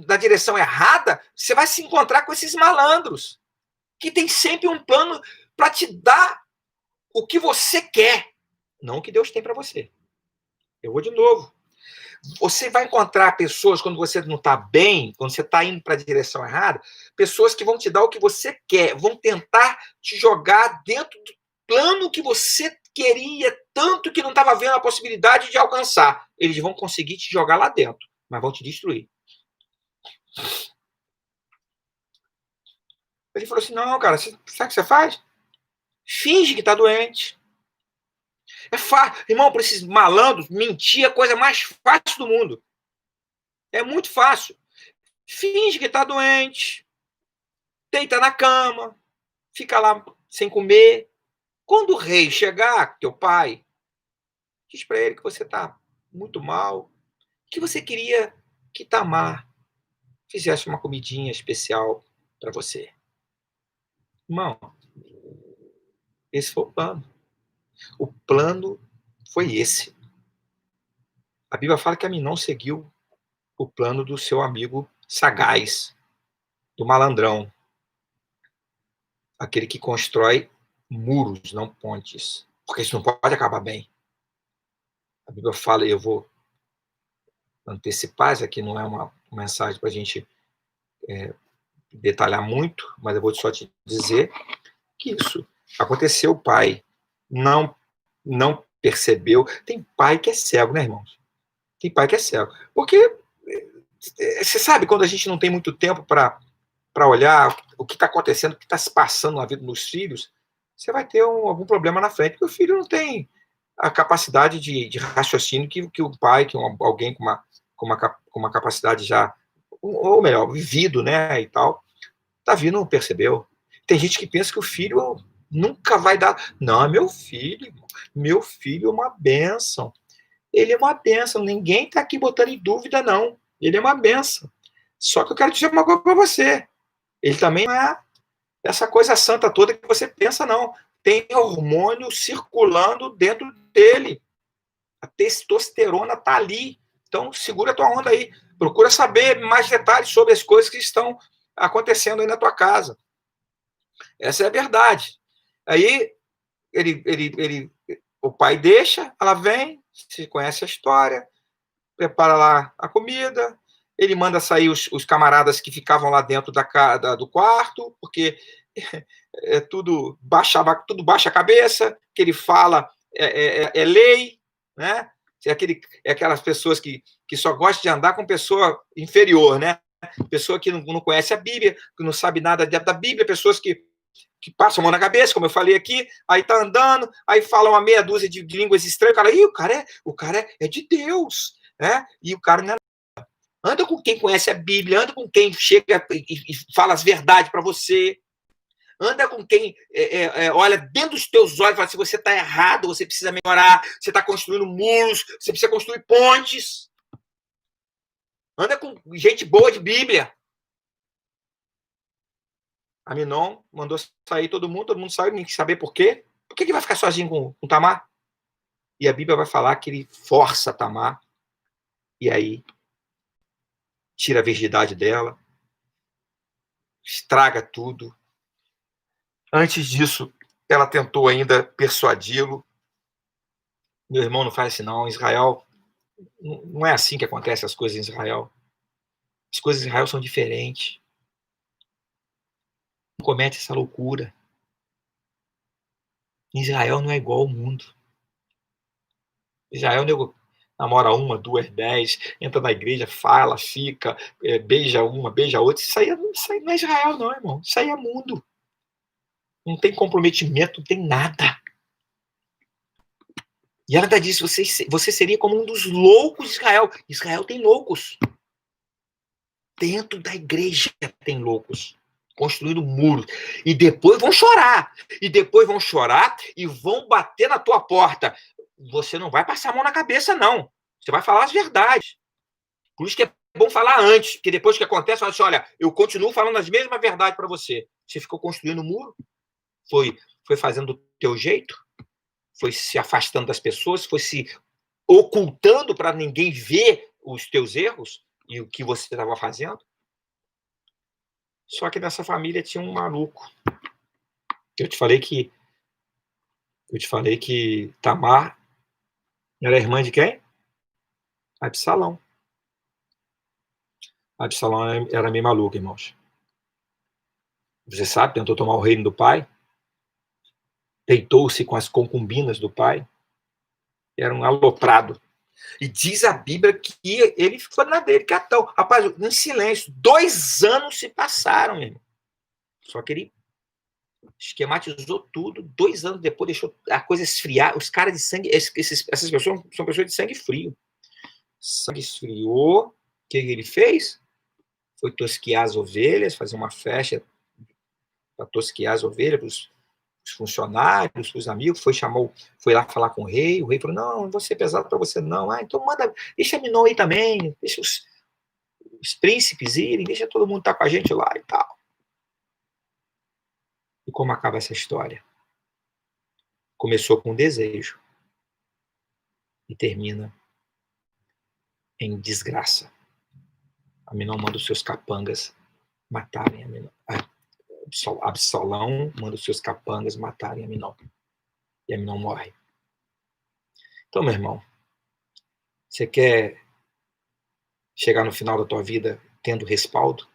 na direção errada, você vai se encontrar com esses malandros, que tem sempre um plano para te dar o que você quer, não o que Deus tem para você. Eu vou de novo. Você vai encontrar pessoas, quando você não está bem, quando você está indo para a direção errada, pessoas que vão te dar o que você quer, vão tentar te jogar dentro do plano que você queria tanto que não estava vendo a possibilidade de alcançar. Eles vão conseguir te jogar lá dentro, mas vão te destruir. Ele falou assim, não, cara, sabe o que você faz? Finge que está doente. É fácil. Irmão, para esses malandros, mentir é a coisa mais fácil do mundo. É muito fácil. Finge que está doente, deita na cama, fica lá sem comer. Quando o rei chegar, teu pai, diz para ele que você está muito mal, que você queria que Tamar fizesse uma comidinha especial para você. Irmão, esse foi o plano. O plano foi esse. A Bíblia fala que Aminon seguiu o plano do seu amigo sagaz, do malandrão, aquele que constrói muros, não pontes, porque isso não pode acabar bem. A Bíblia fala, e eu vou antecipar, isso aqui não é uma mensagem para a gente detalhar muito, mas eu vou só te dizer que isso aconteceu. O pai não percebeu. Tem pai que é cego, né, irmãos? Tem pai que é cego. Porque você sabe, quando a gente não tem muito tempo para olhar o que está acontecendo, o que está se passando na vida dos filhos, você vai ter algum problema na frente, porque o filho não tem a capacidade de raciocínio que o pai, que alguém com uma capacidade já, ou melhor, vivido, né, e tal, tá vindo, não percebeu. Tem gente que pensa que o filho nunca vai dar. Não, é meu filho é uma bênção. Ele é uma bênção, ninguém está aqui botando em dúvida, não. Ele é uma bênção. Só que eu quero dizer uma coisa para você. Ele também não é essa coisa santa toda que você pensa, não. Tem hormônio circulando dentro dele. A testosterona está ali. Então, segura a tua onda aí. Procura saber mais detalhes sobre as coisas que estão acontecendo aí na tua casa. Essa é a verdade. Aí, o pai deixa, ela vem, se conhece a história, prepara lá a comida, ele manda sair os camaradas que ficavam lá dentro do quarto, porque tudo baixa a cabeça, que ele fala é lei, né? Aquelas pessoas que só gostam de andar com pessoa inferior, né? Pessoa que não conhece a Bíblia, que não sabe nada da Bíblia, pessoas que passam a mão na cabeça, como eu falei aqui, aí tá andando, aí fala uma meia dúzia de línguas estranhas, o cara é de Deus, né? E o cara não é. Anda com quem conhece a Bíblia, anda com quem chega e fala as verdades para você, anda com quem olha dentro dos teus olhos e fala assim, você está errado, você precisa melhorar, você está construindo muros, você precisa construir pontes. Anda com gente boa de Bíblia. Aminon mandou sair todo mundo saiu, nem quis saber por quê. Por que vai ficar sozinho com Tamar? E a Bíblia vai falar que ele força Tamar. E aí tira a virgindade dela, estraga tudo. Antes disso, ela tentou ainda persuadi-lo. Meu irmão, não faz assim não. Israel, não é assim que acontecem as coisas em Israel. As coisas em Israel são diferentes. Não comete essa loucura. Israel não é igual ao mundo. Israel, nego namora uma, duas, 10, entra na igreja, fala, fica, beija uma, beija outra. Isso aí não é Israel, não, irmão. Isso aí é mundo. Não tem comprometimento, não tem nada. E ela ainda disse: você seria como um dos loucos de Israel. Israel tem loucos. Dentro da igreja tem loucos. Construindo muros. E depois vão chorar. E depois vão chorar e vão bater na tua porta. Você não vai passar a mão na cabeça, não. Você vai falar as verdades. Por isso que é bom falar antes, porque depois que acontece, fala assim: olha, eu continuo falando as mesmas verdades para você. Você ficou construindo muro? Foi fazendo do teu jeito? Foi se afastando das pessoas? Foi se ocultando para ninguém ver os teus erros e o que você estava fazendo? Só que nessa família tinha um maluco. Eu te falei que Tamar era irmã de quem? Absalão. Absalão era meio maluco, irmãos. Você sabe, tentou tomar o reino do pai, deitou-se com as concubinas do pai, era um aloprado. E diz a Bíblia que ele ficou na dele, catão. Rapaz, em silêncio. 2 anos se passaram, meu irmão. Só que ele esquematizou tudo. 2 anos depois deixou a coisa esfriar. Os caras de sangue, essas pessoas são pessoas de sangue frio. Sangue esfriou. O que ele fez? Foi tosquiar as ovelhas, fazer uma festa para tosquiar as ovelhas para os funcionários, para os amigos. Foi lá falar com o rei. O rei falou: não, não vou ser pesado para você, não. Ah, então manda, deixa a Minon aí também, deixa os príncipes irem, deixa todo mundo estar com a gente lá e tal. E como acaba essa história? Começou com um desejo e termina em desgraça. Aminon manda os seus capangas matarem Aminon. Absalão manda os seus capangas matarem Aminon. E Aminon morre. Então, meu irmão, você quer chegar no final da tua vida tendo respaldo?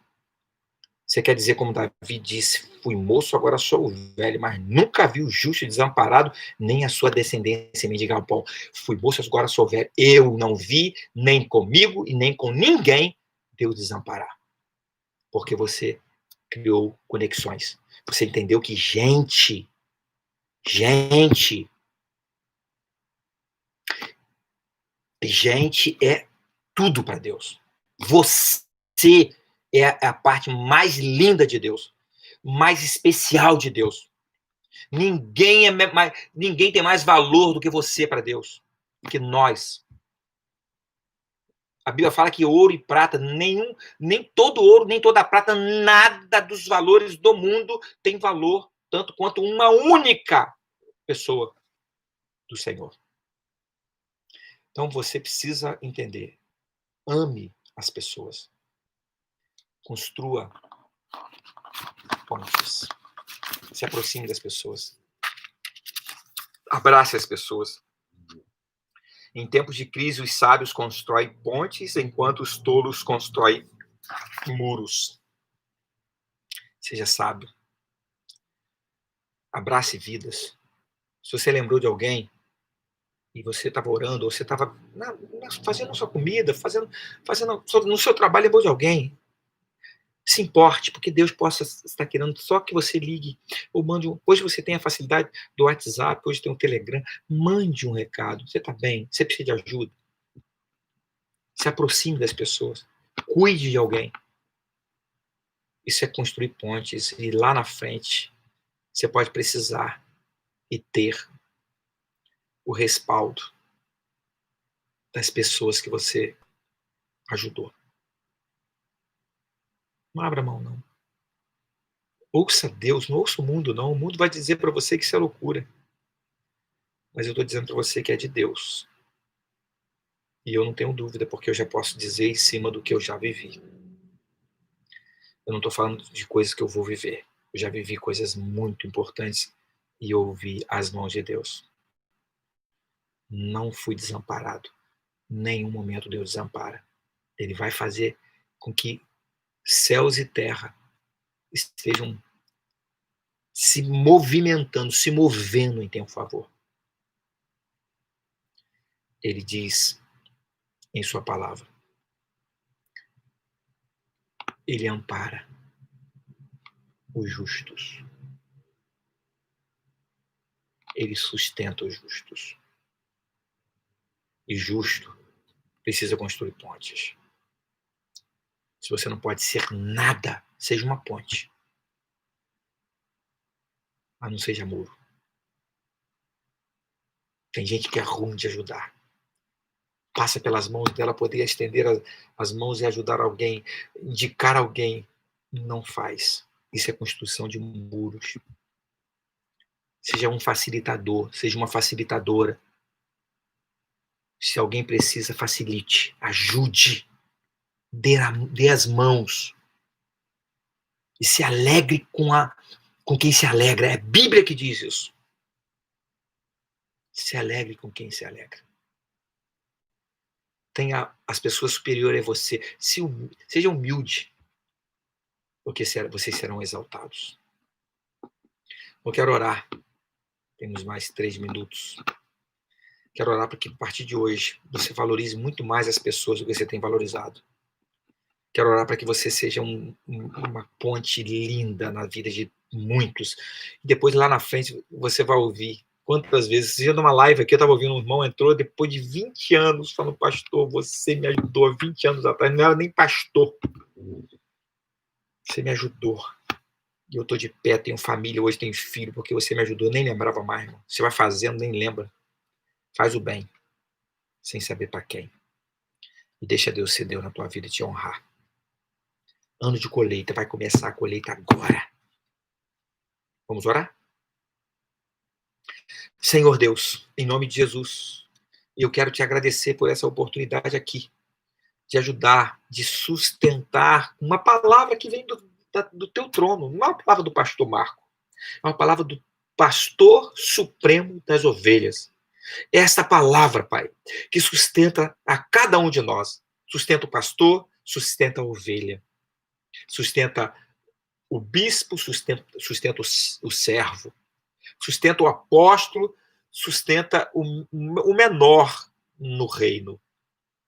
Você quer dizer como Davi disse: fui moço, agora sou velho, mas nunca vi o justo desamparado, nem a sua descendência mendigar o pão. Fui moço, agora sou velho. Eu não vi, nem comigo e nem com ninguém, Deus desamparar. Porque você criou conexões. Você entendeu que gente é tudo para Deus. Você é a parte mais linda de Deus, mais especial de Deus. Ninguém tem mais valor do que você para Deus, que nós. A Bíblia fala que ouro e prata, nem todo ouro, nem toda prata, nada dos valores do mundo tem valor, tanto quanto uma única pessoa do Senhor. Então você precisa entender. Ame as pessoas. Construa pontes. Se aproxime das pessoas. Abrace as pessoas. Em tempos de crise, os sábios constroem pontes, enquanto os tolos constroem muros. Seja sábio. Abrace vidas. Se você lembrou de alguém e você estava orando, ou você estava fazendo a sua comida, fazendo no seu trabalho, lembrou de alguém, se importe, porque Deus possa estar querendo só que você ligue ou mande hoje você tem a facilidade do WhatsApp, hoje tem o Telegram, mande um recado. Você está bem? Você precisa de ajuda? Se aproxime das pessoas. Cuide de alguém. Isso é construir pontes. E lá na frente, você pode precisar e ter o respaldo das pessoas que você ajudou. Não abra mão, não. Ouça Deus, não ouça o mundo, não. O mundo vai dizer para você que isso é loucura. Mas eu estou dizendo para você que é de Deus. E eu não tenho dúvida, porque eu já posso dizer em cima do que eu já vivi. Eu não estou falando de coisas que eu vou viver. Eu já vivi coisas muito importantes e eu vi as mãos de Deus. Não fui desamparado. Nenhum momento Deus desampara. Ele vai fazer com que céus e terra estejam se movimentando, se movendo em teu favor. Ele diz em sua palavra, ele ampara os justos. Ele sustenta os justos. E justo precisa construir pontes. Se você não pode ser nada, seja uma ponte. Mas não seja muro. Tem gente que é ruim de ajudar. Passa pelas mãos dela, poderia estender as mãos e ajudar alguém, indicar alguém. Não faz. Isso é construção de muros. Seja um facilitador, seja uma facilitadora. Se alguém precisa, facilite, ajude, dê as mãos. E se alegre com quem se alegra. É a Bíblia que diz isso. Se alegre com quem se alegra. Tenha as pessoas superiores a você. Seja humilde, porque vocês serão exaltados. Eu quero orar. Temos mais 3 minutos. Quero orar para que, a partir de hoje, você valorize muito mais as pessoas do que você tem valorizado. Quero orar para que você seja uma ponte linda na vida de muitos. E depois, lá na frente, você vai ouvir quantas vezes. Você já numa live aqui, eu estava ouvindo um irmão, entrou depois de 20 anos, falando, pastor, você me ajudou há 20 anos atrás. Não era nem pastor. Você me ajudou. E eu estou de pé, tenho família, hoje tenho filho, porque você me ajudou. Eu nem lembrava mais, irmão. Você vai fazendo, nem lembra. Faz o bem, sem saber para quem. E deixa Deus ser Deus na tua vida e te honrar. Ano de colheita, vai começar a colheita agora. Vamos orar? Senhor Deus, em nome de Jesus, eu quero te agradecer por essa oportunidade aqui, de ajudar, de sustentar uma palavra que vem do teu trono, não é uma palavra do pastor Marco, é uma palavra do pastor supremo das ovelhas. É essa palavra, Pai, que sustenta a cada um de nós. Sustenta o pastor, sustenta a ovelha. Sustenta o bispo, sustenta o servo. Sustenta o apóstolo, sustenta o menor no reino.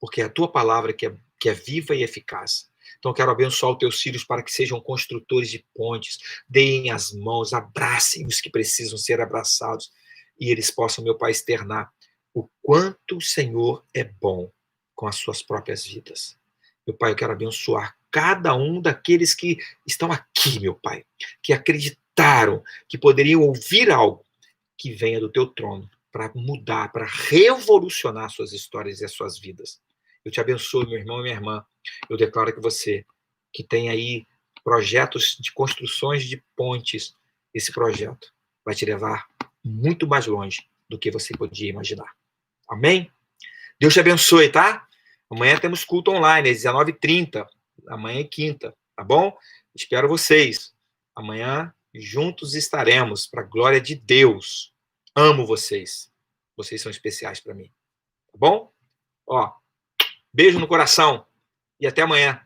Porque é a tua palavra que é viva e eficaz. Então, eu quero abençoar os teus filhos para que sejam construtores de pontes, deem as mãos, abracem os que precisam ser abraçados e eles possam, meu Pai, externar o quanto o Senhor é bom com as suas próprias vidas. Meu Pai, eu quero abençoar cada um daqueles que estão aqui, meu Pai, que acreditaram que poderiam ouvir algo que venha do teu trono para mudar, para revolucionar suas histórias e as suas vidas. Eu te abençoo, meu irmão e minha irmã. Eu declaro que você, que tem aí projetos de construções de pontes, esse projeto vai te levar muito mais longe do que você podia imaginar. Amém? Deus te abençoe, tá? Amanhã temos culto online, às 19h30. Amanhã é quinta, tá bom? Espero vocês. Amanhã juntos estaremos, para a glória de Deus. Amo vocês. Vocês são especiais para mim. Tá bom? Ó, beijo no coração e até amanhã.